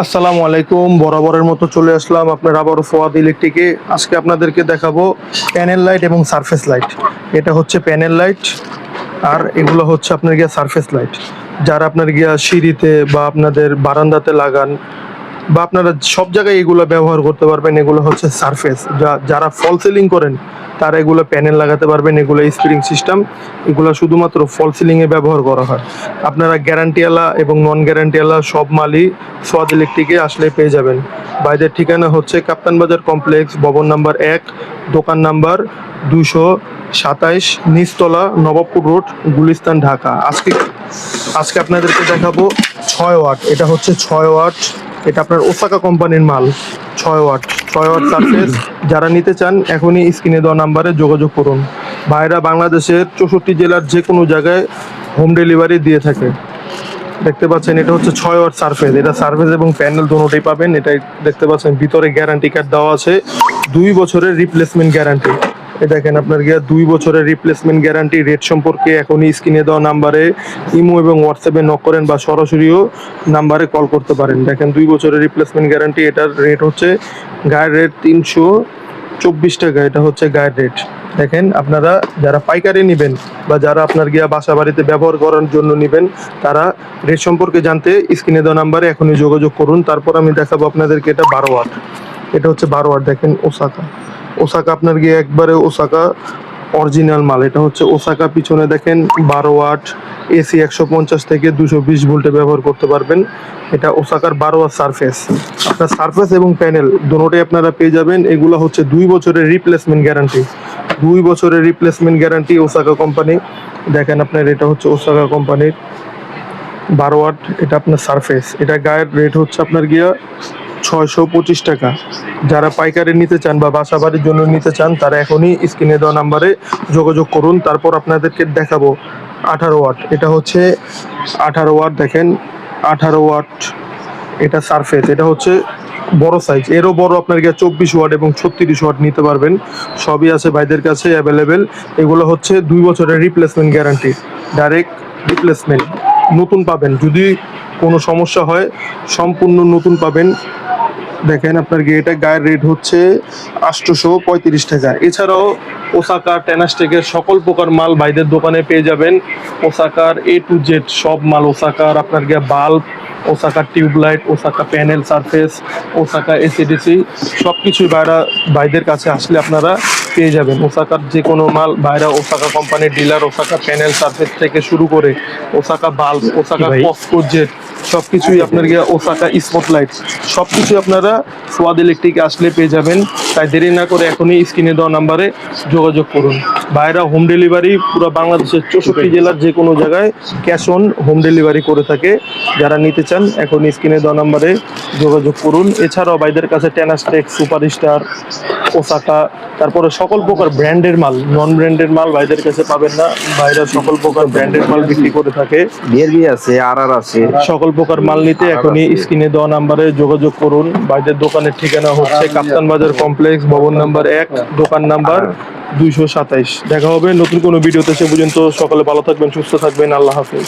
আসসালামু আলাইকুম। বরাবরের মতো চলে আসলাম আপনার আবারও ফোয়াদ ইলেকট্রিকে। আজকে আপনাদেরকে দেখাবো প্যানেল লাইট এবং সারফেস লাইট। এটা হচ্ছে প্যানেল লাইট আর এগুলো হচ্ছে আপনার গিয়া সারফেস লাইট। যারা আপনার গিয়া সিঁড়িতে বা আপনাদের বারান্দাতে লাগান বা আপনারা সব জায়গায় এগুলো ব্যবহার করতে পারবেন। এগুলো হচ্ছে সারফেস। যারা ফল সিলিং করেন তারা এগুলো প্যানেল লাগাতে পারবেন। এগুলো স্প্রিং সিস্টেম, এগুলো শুধুমাত্র ফল সিলিংয়ে ব্যবহার করা হয়। আপনারা গ্যারান্টিওয়ালা এবং নন গ্যারান্টিওয়ালা সব মালই সোয়াদ ইলেকট্রিকে আসলে পেয়ে যাবেন। বাইরের ঠিকানা হচ্ছে কাপ্তান বাজার কমপ্লেক্স, ভবন নাম্বার 1, দোকান নাম্বার 227, নিচতলা, নবাবপুর রোড, গুলিস্তান, ঢাকা। আজকে আপনাদেরকে দেখাবো 6 ওয়াট। এটা হচ্ছে 6 ওয়াট। এটা আপনার ওসাকা কোম্পানির মাল। 6 ওয়াট সারফেস। যারা নিতে চান এখনই স্ক্রিনে দেওয়া নাম্বারে যোগাযোগ করুন। ভাইরা বাংলাদেশের 64 জেলার যে কোনো জায়গায় হোম ডেলিভারি দিয়ে থাকে। দেখতে পাচ্ছেন এটা হচ্ছে 6 ওয়াট সারফেস। এটা সারফেস এবং প্যানেল দুটোই পাবেন। এটাই দেখতে পাচ্ছেন ভিতরে গ্যারান্টি কার্ড দেওয়া আছে, 2 বছরের রিপ্লেসমেন্ট গ্যারান্টি। দেখেন আপনার গিয়া 2 বছরের রিপ্লেসমেন্ট গ্যারান্টি। রেট সম্পর্কে এখনই স্ক্রিনে দেওয়া নাম্বারে ইমো এবং হোয়াটসঅ্যাপে নক করেন বা সরাসরিও নাম্বারে কল করতে পারেন। দেখেন 2 বছরের রিপ্লেসমেন্ট গ্যারান্টি। এটার রেট হচ্ছে গায়ের রেট 324 টাকা। এটা হচ্ছে গায়ের রেট। দেখেন আপনারা যারা পাইকারি নেবেন বা যারা আপনার গিয়া বাসা বাড়িতে ব্যবহার করার জন্য নেবেন তারা রেট সম্পর্কে জানতে স্ক্রিনে দেওয়া নাম্বারে এখনই যোগাযোগ করুন। তারপর আমি দেখাবো আপনাদেরকে এটা 12 ওয়াট। এটা হচ্ছে 12 ওয়াট। দেখেন ওসাকা আপনার গিয়ে একবারে ওসাকা অরিজিনাল মাল। এটা হচ্ছে ওসাকা। পিছনে দেখেন 12 ওয়াট এসি 150 থেকে 220 ভোল্টে ব্যবহার করতে পারবেন। এটা ওসাকার 12 ওয়াট সারফেস। আপনার সারফেস এবং প্যানেল দুটোই আপনারা পেয়ে যাবেন। এগুলো হচ্ছে 2 বছরের রিপ্লেসমেন্ট গ্যারান্টি। 2 বছরের রিপ্লেসমেন্ট গ্যারান্টি ওসাকা কোম্পানি। দেখেন আপনার এটা হচ্ছে ওসাকা কোম্পানির 12 ওয়াট। এটা আপনার সারফেস। এটা গায়ের রেট হচ্ছে আপনার গিয়া 625 টাকা। যারা পাইকারি নিতে চান বা বাসা বাড়ির জন্য নিতে চান তারা এখনই স্ক্রিনে দেওয়া নাম্বারে যোগাযোগ করুন। তারপর আপনাদেরকে দেখাবো 18 ওয়াট। এটা হচ্ছে 18 ওয়াট। দেখেন 18 ওয়াট। এটা সারফেস। এটা হচ্ছে বড় সাইজ। এরও বড় আপনার গিয়ে 24 ওয়াট এবং 36 ওয়াট নিতে পারবেন। সবই আছে ভাইদের কাছে অ্যাভেলেবেল। এগুলো হচ্ছে 2 বছরের রিপ্লেসমেন্ট গ্যারান্টি। ডাইরেক্ট রিপ্লেসমেন্ট, নতুন পাবেন। যদি কোনো সমস্যা হয় সম্পূর্ণ নতুন পাবেন। দেখেন আপনার এটা গায়ের রেট হচ্ছে 835 টাকা। এছাড়াও ওসাকা টেনাস্টেকের সকল প্রকার মাল ভাইদের দোকানে পেয়ে যাবেন। ওসাকার A to Z সব মাল। ওসাকার আপনার bulb, Osaka tubelight, Osaka panel surface, Osaka AC DC সব কিছুই ভাইদের কাছে আসলে আপনারা পেয়ে যাবেন। ওসাকার যে কোনো মাল ভাইরা ওসাকা কোম্পানির ডিলার। ওসাকা প্যানেল সারফেস থেকে শুরু করে Osaka bulb, Osaka Cosco jet সব কিছুই আপনার ওসাকা স্পটলাইট সব কিছুই আপনারা সোয়াদ ইলেকট্রিকে আসলে পেয়ে যাবেন। তাই দেরি না করে এখনই স্ক্রিনে দেওয়া নাম্বারে যোগাযোগ করুন। ভাইরা হোম ডেলিভারি পুরো বাংলাদেশের 64 জেলার যে কোনো জায়গায় ক্যাশ অন হোম ডেলিভারি করে থাকে। যারা নিতে চান এখন স্ক্রিনে দেওয়া নাম্বারে যোগাযোগ করুন। এছাড়াও ভাইদের কাছে টেনাস্টেক, সুপারস্টার, ওসাকা, তারপরে সকল প্রকার ব্র্যান্ডের মাল, নন ব্র্যান্ডের মাল ভাইদের কাছে পাবেন না। ভাইরা সকল প্রকার ব্র্যান্ডের মাল বিক্রি করে থাকে। বিআরবি আছে, আরআর আছে। সকল প্রকার মাল নিতে এখনই স্ক্রিনে দেওয়া নাম্বারে যোগাযোগ করুন। ভাইদের দোকানের ঠিকানা হচ্ছে কাপ্তান বাজার কমপ্লেক্স, ভবন নাম্বার 1, দোকান নাম্বার 227। দেখা হবে নতুন কোনো ভিডিওতে। সে পর্যন্ত সকলে ভালো থাকবেন, সুস্থ থাকবেন। আল্লাহ হাফেজ।